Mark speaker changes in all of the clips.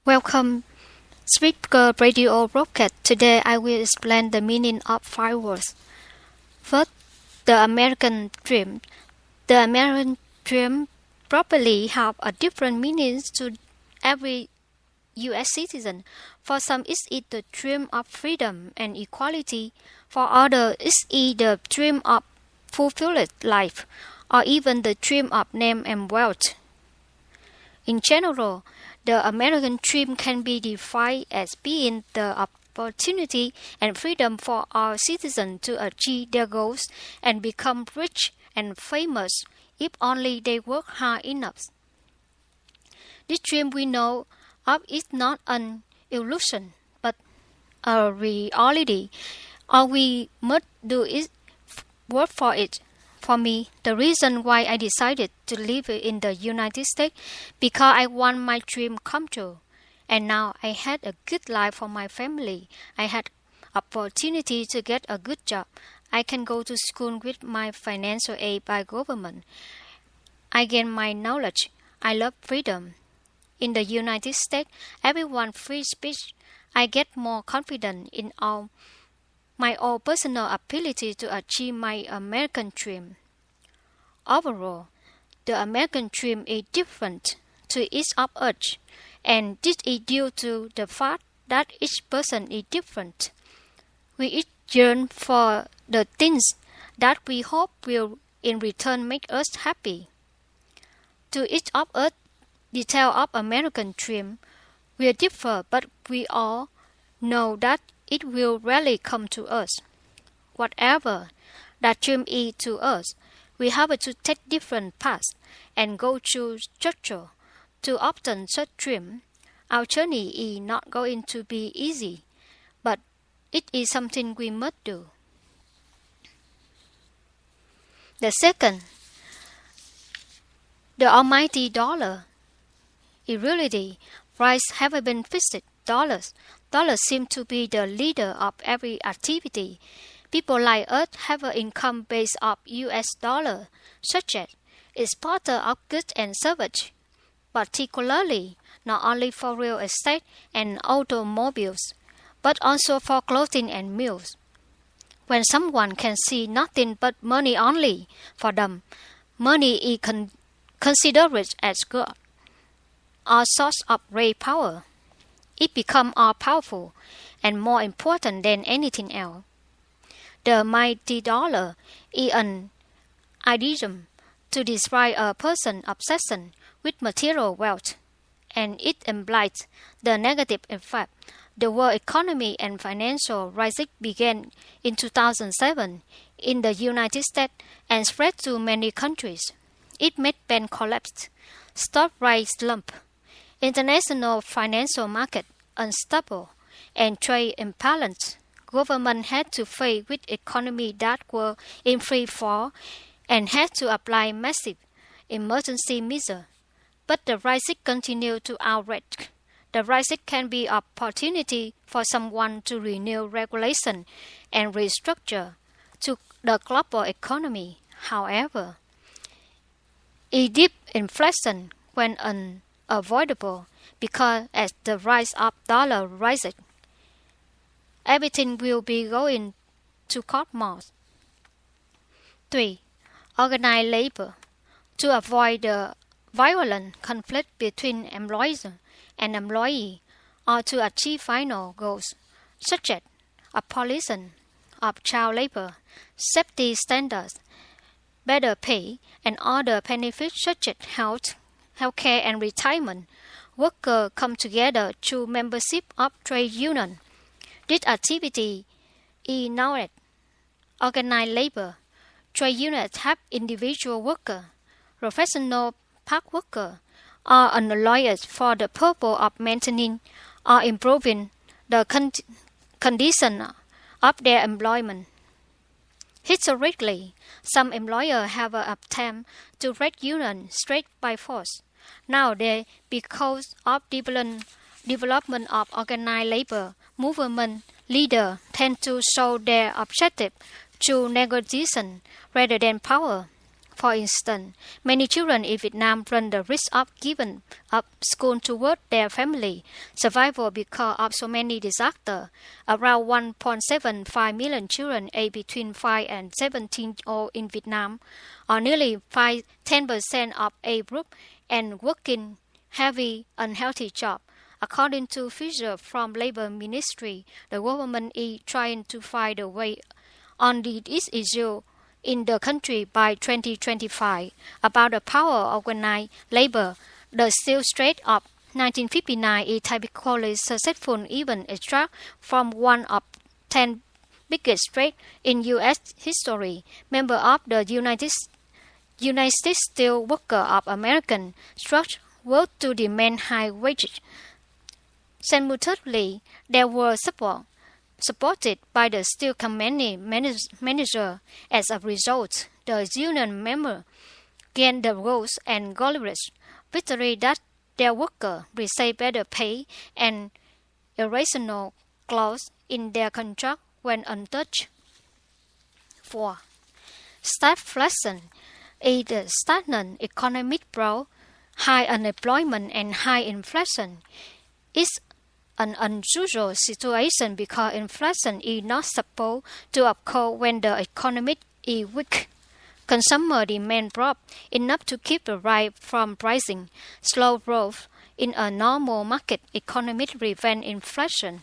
Speaker 1: Welcome, Spreaker radio broadcast. Today I will explain the meaning of 5 words. First, the American dream. The American dream probably have a different meaning to every U.S. citizen. For some, it's the dream of freedom and equality. For others, it's the dream of fulfilled life, or even the dream of name and wealth. In general, the American dream can be defined as being the opportunity and freedom for our citizens to achieve their goals and become rich and famous if only they work hard enough. This dream we know of is not an illusion, but a reality. All we must do is work for it. For me, the reason why I decided to live in the United States because I want my dream come true. And now I had a good life for my family. I had opportunity to get a good job. I can go to school with my financial aid by government. I gain my knowledge. I love freedom. In the United States, everyone free speech. I get more confident in my own personal ability to achieve my American dream. Overall, the American dream is different to each of us, and this is due to the fact that each person is different. We each yearn for the things that we hope will in return make us happy. To each of us, detail of American dream will differ, but we all know that it will rarely come to us. Whatever that dream is to us, we have to take different paths and go through structure to obtain such dream. Our journey is not going to be easy, but it is something we must do. The second, the almighty dollar. In reality, prices have been fixed. Dollars seem to be the leader of every activity. People like us have an income based off U.S. dollar, such as exporter of goods and services, particularly not only for real estate and automobiles, but also for clothing and meals. When someone can see nothing but money only, for them, money is considered as God, our source of great power. It becomes all powerful and more important than anything else. The mighty dollar is an idiom to describe a person's obsession with material wealth, and it implies the negative effect. The world economy and financial crisis began in 2007 in the United States and spread to many countries. It made banks collapse, stock prices slump, international financial market unstable, and trade imbalance. Government had to face with economies that were in free fall and had to apply massive emergency measures. But the crisis continued to outrage. The crisis can be an opportunity for someone to renew regulation and restructure to the global economy. However, a deep inflation when unavoidable because as the rise of dollar rises, everything will be going to cost more. 3. Organized labor. To avoid the violent conflict between employers and employees, or to achieve final goals, such as abolition of child labor, safety standards, better pay, and other benefits such as healthcare and retirement, workers come together through membership of trade unions. This activity is known as organized labor. Trade unions have individual workers, professional park workers, or employers for the purpose of maintaining or improving the condition of their employment. Historically, some employers have attempted to break unions straight by force. Nowadays, because of development of organized labor movement, leaders tend to show their objective through negotiation rather than power. For instance, many children in Vietnam run the risk of giving up school toward their family survival because of so many disasters. Around 1.75 million children aged between 5 and 17 years old in Vietnam, or nearly 10% of age group, and working heavy, unhealthy jobs. According to figures from Labor Ministry, the government is trying to find a way on this issue in the country by 2025. About the power of organized labor, the steel trade of 1959 is typically successful even extract from one of 10 biggest trades in U.S. history. Member of the United States Steel Workers of American Structure worked to demand high wages. Simultaneously, they were supported by the steel company manager. As a result, the union member gained the roles and glorious victory that their workers receive better pay and irrational clause in their contract when untouched. 4. Stagflation is the stagnant economic growth, high unemployment and high inflation. It's an unusual situation because inflation is not supposed to occur when the economy is weak. Consumer demand drops enough to keep the rate from rising. Slow growth in a normal market economy prevents inflation.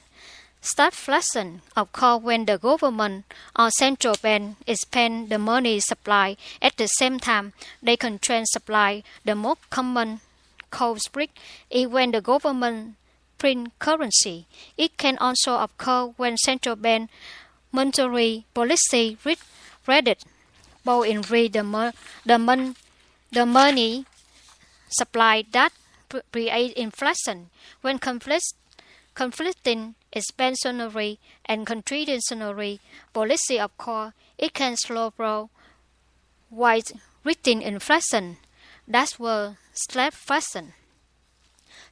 Speaker 1: Stagflation occurs when the government or central bank expand the money supply. At the same time, they constrain supply. The most common culprit is when the government print currency. It can also occur when central bank monetary policy read both in the money supply that create inflation. When conflicting expansionary and contractionary policy occur, it can slow growth while reaching inflation. That's where stagflation.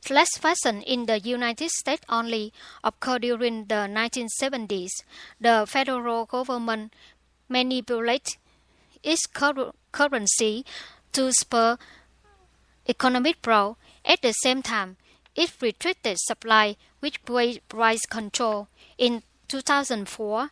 Speaker 1: Stagflation in the United States only occurred during the 1970s. The federal government manipulated its currency to spur economic growth. At the same time, it restricted supply with price control. In 2004,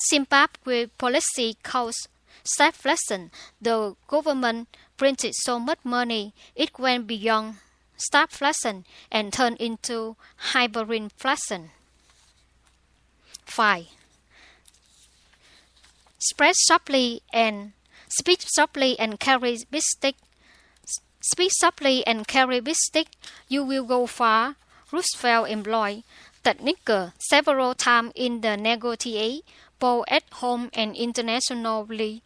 Speaker 1: Zimbabwe policy caused stagflation. The government printed so much money it went beyond stagflation and turned into hyperinflation. 5. Speak softly and carry big stick. Speak softly and carry big stick. You will go far. Roosevelt employed technique several times in the negotiation, both at home and internationally.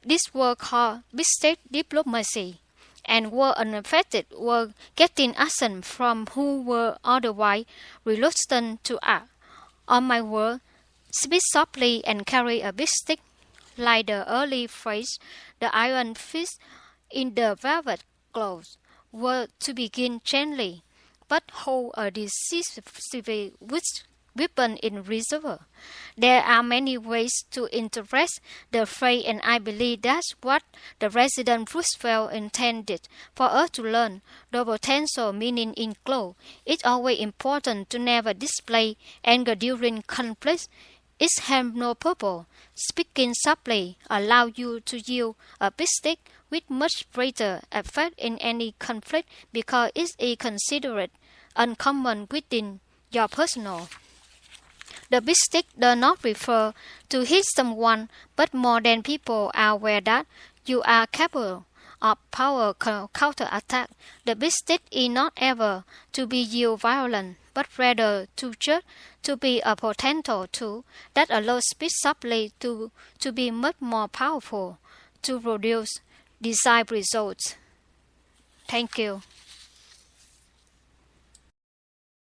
Speaker 1: This was called big stick diplomacy, and were unaffected were getting action from who were otherwise reluctant to act. On my word, speak softly and carry a big stick. Like the early phrase, the iron fist in the velvet gloves were to begin gently, but hold a decisive weapon in reserve. There are many ways to interpret the phrase, and I believe that's what the President Roosevelt intended for us to learn. The potential meaning include it's always important to never display anger during conflict. It has no purpose. Speaking softly allows you to use a big stick with much greater effect in any conflict because it is considered uncommon within your personal. The big stick does not refer to hit someone, but more than people are aware that you are capable of power counterattack. The big stick is not ever to be used violent, but rather to be a potential tool that allows speech softly to be much more powerful to produce desired results. Thank you.